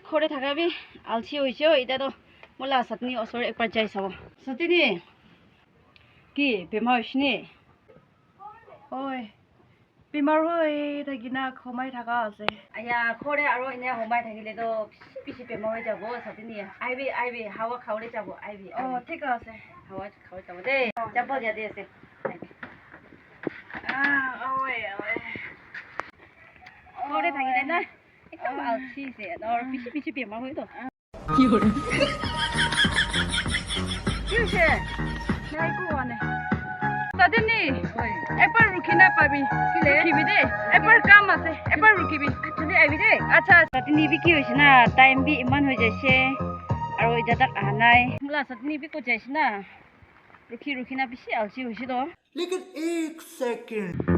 ঘৰে থাকাবি আলচি হৈছে এতিয়াতো মোলা চাটনি ওচৰত একবাৰ যাই চাব চাটনি কি বেমাৰ হৈছে নি ঐ বেমাৰ হৈ থাকিনা সোমাই থকা আছে আয়া ঘৰে আৰু এনে সোমাই থাকিলেতো পিছি বেমাৰ হৈ যাব চাটনি আহিবি হাৱা খাবলৈ যাব আহিবি ঠিক আছে হাৱা খাবলৈ যাব দেই যাব দিয়া দি আছে ঘৰে থাকিলে না একদম আলচিছে আৰু পিছি বেমাৰ হয়তো কি হৈছে নাই একো হোৱা নাই চাটনি এবাৰ ৰখি নাপাবি ৰখিবি দেই এবাৰ কাম আছে এবাৰ ৰখিবি তুমি আহিবি দেই আচ্ছা চাটনি বি কি হৈছে না টাইম বি ইমান হৈ যাইছে আৰু এতিয়া তাক অহা নাই মোলা চাটনি বি ক'ত যাইছে না ৰখি না বেছি আলচি হৈছে তো लेकिन एक सेकंड